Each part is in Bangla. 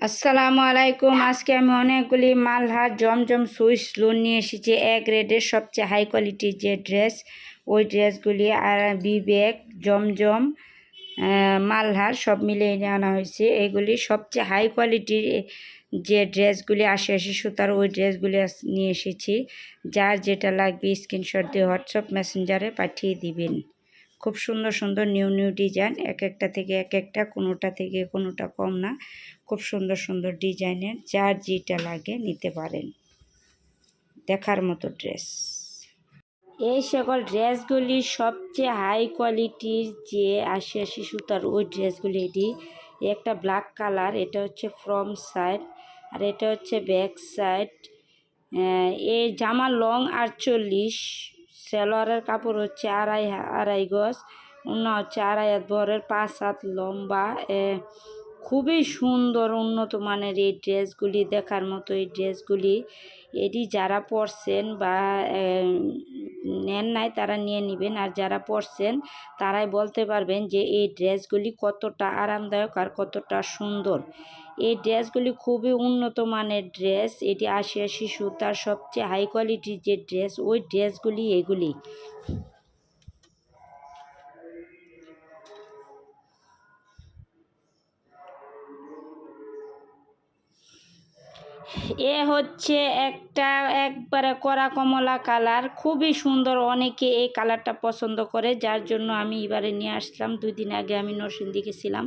আসসালামু আলাইকুম। আজকে আমি অনেকগুলি মালহার জমজম সুইস লোন নিয়ে এসেছি। এ গ্রেডের সবচেয়ে হাই কোয়ালিটির যে ড্রেস, ওই ড্রেসগুলি আর বিবেক জমজম মালহার সব মিলিয়ে নিয়ে আনা হয়েছে। এগুলি সবচেয়ে হাই কোয়ালিটির যে ড্রেসগুলি ৮০ সুতার, ওই ড্রেসগুলি নিয়ে এসেছি। যার যেটা লাগবে স্ক্রিনশট দিয়ে হোয়াটসঅ্যাপ মেসেঞ্জারে পাঠিয়ে দিবেন। খুব সুন্দর সুন্দর নিউ নিউ ডিজাইন, এক একটা থেকে এক একটা, কোনোটা থেকে কোনোটা কম না। খুব সুন্দর সুন্দর ডিজাইনের, যার যেটা লাগে নিতে পারেন। দেখার মতো ড্রেস। এই সকল ড্রেসগুলি সবচেয়ে হাই কোয়ালিটির যে ৮০ সুতার, ওই ড্রেসগুলি। এটি একটা ব্ল্যাক কালার, এটা হচ্ছে ফ্রন্ট সাইড আর এটা হচ্ছে ব্যাক সাইড। এই জামা লং ৪৮, সালোয়ারের কাপড় হচ্ছে আড়াই গজ, অন্য হচ্ছে আড়াই হাত বহরের, ৫ হাত লম্বা। খুবই সুন্দর উন্নত মানের এই ড্রেসগুলি, দেখার মতো এই ড্রেসগুলি। এটি যারা পরছেন বা নেন নাই তারা নিয়ে নেবেন, আর যারা পরছেন তারাই বলতে পারবেন যে এই ড্রেসগুলি কতটা আরামদায়ক আর কতটা সুন্দর। এই ড্রেসগুলি খুবই উন্নত মানের ড্রেস। এটি ৮০ সুতার সবচেয়ে হাই কোয়ালিটির যে ড্রেস, ওই ড্রেসগুলি এগুলি। এ হচ্ছে একটা একবারে কড়া কমলা কালার, খুবই সুন্দর। অনেকে এই কালারটা পছন্দ করে, যার জন্য আমি এবারে নিয়ে আসলাম। 2 দিন আগে আমি নরসিংদী গেছিলাম,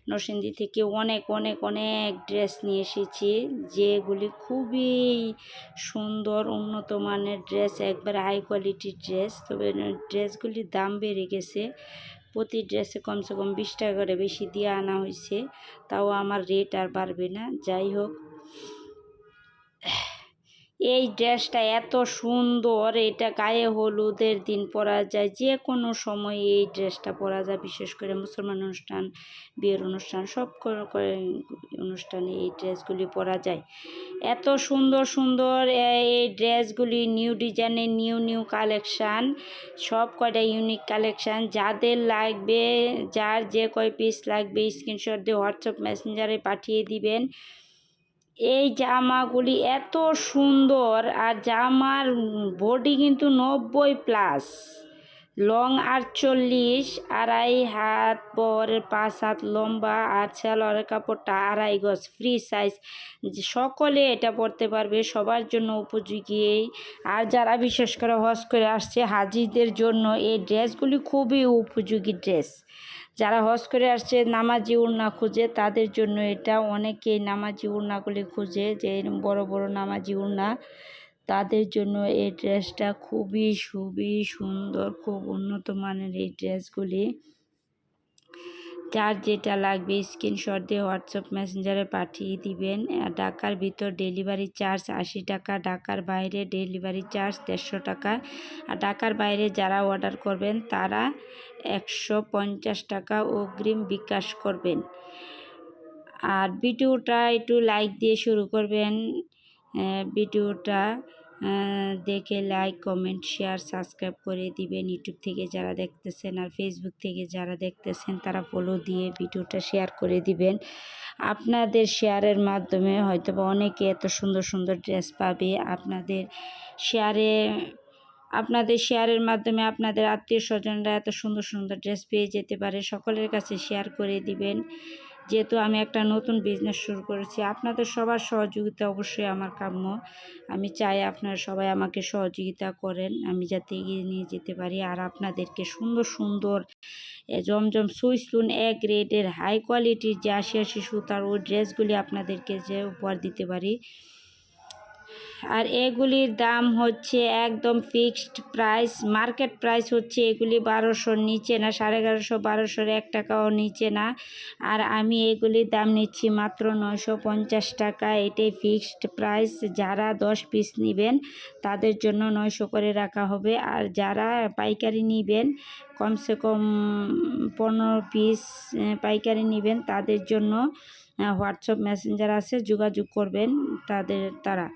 নরসিংদী থেকে অনেক অনেক অনেক ড্রেস নিয়ে এসেছি, যেগুলি খুবই সুন্দর উন্নত মানের ড্রেস, একবারে হাই কোয়ালিটির ড্রেস। তবে ড্রেসগুলির দাম বেড়ে গেছে, প্রতি ড্রেসে কমসে কম 20 টাকা করে বেশি দিয়ে আনা হয়েছে। তাও আমার রেট আর বাড়বে না। যাই হোক, এই ড্রেসটা এত সুন্দর, এটা গায়ে হলুদের দিন পরা যায়, যে কোনো সময় এই ড্রেসটা পরা যায়। বিশেষ করে মুসলমান অনুষ্ঠান, বিয়ের অনুষ্ঠান, সব করে অনুষ্ঠানে এই ড্রেসগুলি পরা যায়। এত সুন্দর সুন্দর এই ড্রেসগুলি, নিউ ডিজাইনের নিউ নিউ কালেকশান, সব কয়টা ইউনিক কালেকশান। যাদের লাগবে, যার যে কয় পিস লাগবে স্ক্রিনশট দিয়ে হোয়াটসঅ্যাপ মেসেঞ্জারে পাঠিয়ে দিবেন। এই জামাগুলি এত সুন্দর, আর জামার বডি কিন্তু 90+, লং 48, আড়াই হাত বহরের, 5 হাত লম্বা, আর সালোয়ারের কাপড়টা আড়াই গজ, ফ্রি সাইজ। সকলে এটা পরতে পারবে, সবার জন্য উপযোগী। আর যারা বিশেষ করে হজ করে আসছে হাজিদের জন্য এই ড্রেসগুলি খুবই উপযোগী ড্রেস। যারা হজ করে আসছে নামাজি ওড়না খুঁজে, তাদের জন্য এটা। অনেকেই নামাজি ওড়নাগুলি খুঁজে, যে বড় বড় নামাজি ওড়না, তাদের জন্য এই ড্রেসটা খুবই সুন্দর, খুব উন্নত মানের এই ড্রেসগুলি। যার যেটা লাগবে স্ক্রিনশট দিয়ে হোয়াটসঅ্যাপ মেসেঞ্জারে পাঠিয়ে দিবেন। ঢাকার ভিতর ডেলিভারি চার্জ 80 টাকা, ঢাকার বাইরে ডেলিভারি চার্জ 150 টাকা। আর ঢাকার বাইরে যারা অর্ডার করবেন তারা 150 টাকা অগ্রিম বিকাশ করবেন। আর ভিডিওটা একটু লাইক দিয়ে শুরু করবেন। ভিডিওটা দেখে লাইক, কমেন্ট, শেয়ার, সাবস্ক্রাইব করে দিবেন। ইউটিউব থেকে যারা দেখতেছেন আর ফেসবুক থেকে যারা দেখতেছেন তারা ফলো দিয়ে ভিডিওটা শেয়ার করে দিবেন। আপনাদের শেয়ারের মাধ্যমে হয়তো বা অনেকে এত সুন্দর সুন্দর ড্রেস পাবে। আপনাদের শেয়ারের মাধ্যমে আপনাদের আত্মীয় স্বজনরা এত সুন্দর সুন্দর ড্রেস পেয়ে যেতে পারে। সকলের কাছে শেয়ার করে দিবেন। যেহেতু আমি একটা নতুন বিজনেস শুরু করেছি, আপনাদের সবার সহযোগিতা অবশ্যই আমার কাম্য। আমি চাই আপনারা সবাই আমাকে সহযোগিতা করেন, আমি যাতে এগিয়ে নিয়ে যেতে পারি। আর আপনাদেরকে সুন্দর সুন্দর জমজম সুইস লোন গ্রেডের হাই কোয়ালিটির যে ৮০ সুতার, ওই ড্রেসগুলি আপনাদেরকে যে উপহার দিতে পারি। আর এগুলির দাম হচ্ছে একদম ফিক্সড প্রাইস। মার্কেট প্রাইস হচ্ছে এগুলি 1200-র নিচে না, 1150, 1200-র 1 টাকাও নিচে না। আর আমি এগুলির দাম নিচ্ছি মাত্র 950 টাকা। এটাই ফিক্সড প্রাইস। যারা 10 পিস নেবেন তাদের জন্য 900 করে রাখা হবে। আর যারা পাইকারি নেবেন, কমসে কম 15 পিস পাইকারি নেবেন, তাদের জন্য হোয়াটসঅ্যাপ মেসেঞ্জার আছে, যোগাযোগ করবেন তারা।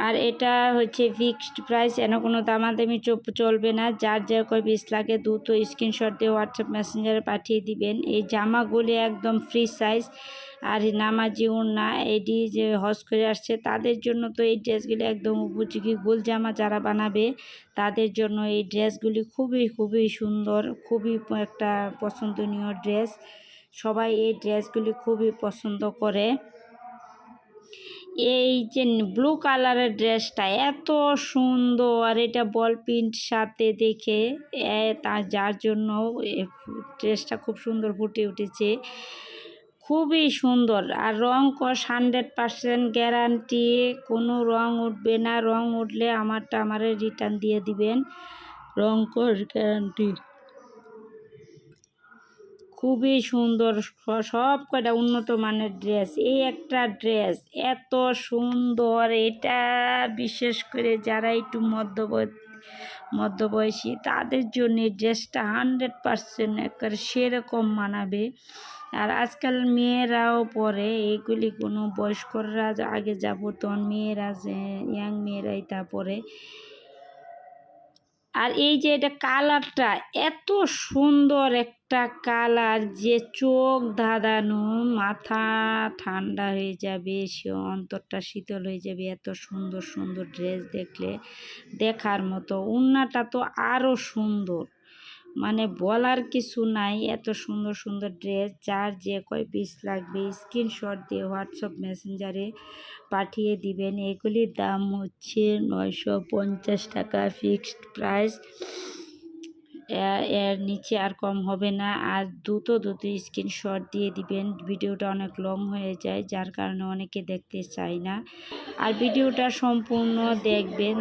আর এটা হচ্ছে ফিক্সড প্রাইস, এনে কোনো দামাদামি চলবে না। যার যে কয় পিস লাগে দ্রুত স্ক্রিনশট দিয়ে হোয়াটসঅ্যাপ মেসেঞ্জারে পাঠিয়ে দিবেন। এই জামাগুলি একদম ফ্রি সাইজ, আর নামাজি ওড়না এটি যে হজ করে আসছে তাদের জন্য তো এই ড্রেসগুলি একদম উপযোগী। গোল জামা যারা বানাবে তাদের জন্য এই ড্রেসগুলি খুবই খুবই সুন্দর, খুবই একটা পছন্দনীয় ড্রেস। সবাই এই ড্রেসগুলি খুবই পছন্দ করে। এই যে ব্লু কালারের ড্রেসটা এত সুন্দর, আর এটা বল প্রিন্ট সাথে দেখে যার জন্য ড্রেসটা খুব সুন্দর ফুটে উঠেছে, খুবই সুন্দর। আর রং কস 100% গ্যারান্টি, কোনো রং উঠবে না। রং উঠলে আমারে রিটার্ন দিয়ে দিবেন, রং কস গ্যারান্টি। খুবই সুন্দর, সব কটা উন্নত মানের ড্রেস। এই একটা ড্রেস এত সুন্দর, এটা বিশেষ করে যারা একটু মধ্যবয়সী তাদের জন্য ড্রেসটা 100% একবারে সেরকম মানাবে। আর আজকাল মেয়েরাও পরে এগুলি, কোনো বয়স্করা আগে যাব তখন মেয়েরা যে ইয়াং মেয়েরাই তা পরে। আর এই যে এটা কালারটা এত সুন্দর একটা কালার যে চোখ ধাঁধানো, মাথা ঠান্ডা হয়ে যাবে, সে অন্তরটা শীতল হয়ে যাবে। এত সুন্দর সুন্দর ড্রেস দেখলে দেখার মতো। ওড়নাটা তো আরও সুন্দর, মানে বলার কিছু নাই। এত সুন্দর সুন্দর ড্রেস। যার যে কয় পিস লাগবে স্ক্রিনশট দিয়ে হোয়াটসঅ্যাপ মেসেঞ্জারে পাঠিয়ে দিবেন। এগুলির দাম হচ্ছে 950 টাকা ফিক্সড প্রাইস, এর নিচে আর কম হবে না। আর দ্রুত স্ক্রিনশট দিয়ে দিবেন। ভিডিওটা অনেক লং হয়ে যায়, যার কারণে অনেকে দেখতে চায় না। আর ভিডিওটা সম্পূর্ণ দেখবেন,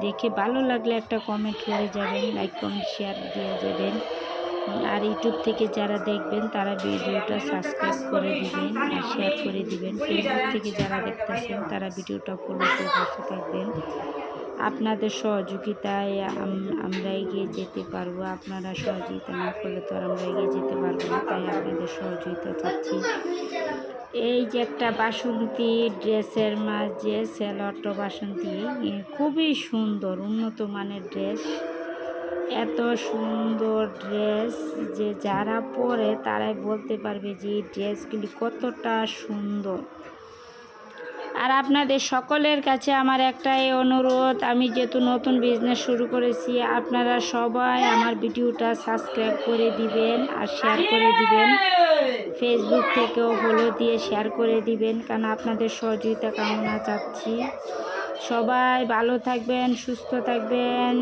দেখে ভালো লাগলে একটা কমেন্ট করে যাবেন, লাইক কমেন্ট শেয়ার দিয়ে যাবেন। আর ইউটিউব থেকে যারা দেখবেন তারা ভিডিওটা সাবস্ক্রাইব করে দিবেন আর শেয়ার করে দিবেন। ফেসবুক থেকে যারা দেখতেছেন তারা ভিডিওটা ফলো করে পাশে থাকবেন। আপনাদের সহযোগিতায় আমরা এগিয়ে যেতে পারবো। আপনারা সহযোগিতা না করলে তো আর আমরা এগিয়ে যেতে পারবো না, তাই আপনাদের সহযোগিতা চাচ্ছি। এই যে একটা বাসন্তী ড্রেসের মাঝে সেলট বাসন্তী, খুবই সুন্দর উন্নত মানের ড্রেস। এত সুন্দর ড্রেস যে যারা পরে তারাই বলতে পারবে যে এই ড্রেসগুলি কতটা সুন্দর। আর আপনাদের সকলের কাছে আমার একটাই অনুরোধ, আমি যেহেতু নতুন বিজনেস শুরু করেছি, আপনারা সবাই আমার ভিডিওটা সাবস্ক্রাইব করে দিবেন আর শেয়ার করে দিবেন। ফেসবুক থেকেও ফলো দিয়ে শেয়ার করে দিবেন, কারণ আপনাদের সহযোগিতা কামনা চাচ্ছি। সবাই ভালো থাকবেন, সুস্থ থাকবেন।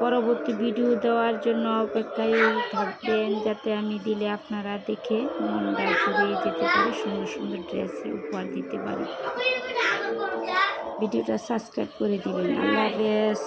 পরবর্তী ভিডিও দেওয়ার জন্য অপেক্ষায় থাকবেন, যাতে আমি দিলে আপনারা দেখে মনটা জুড়িয়ে যেতে পারে, সুন্দর সুন্দর ড্রেস উপহার দিতে পারে। ভিডিওটা সাবস্ক্রাইব করে দিবেন। আল্লাহ হাফেজ।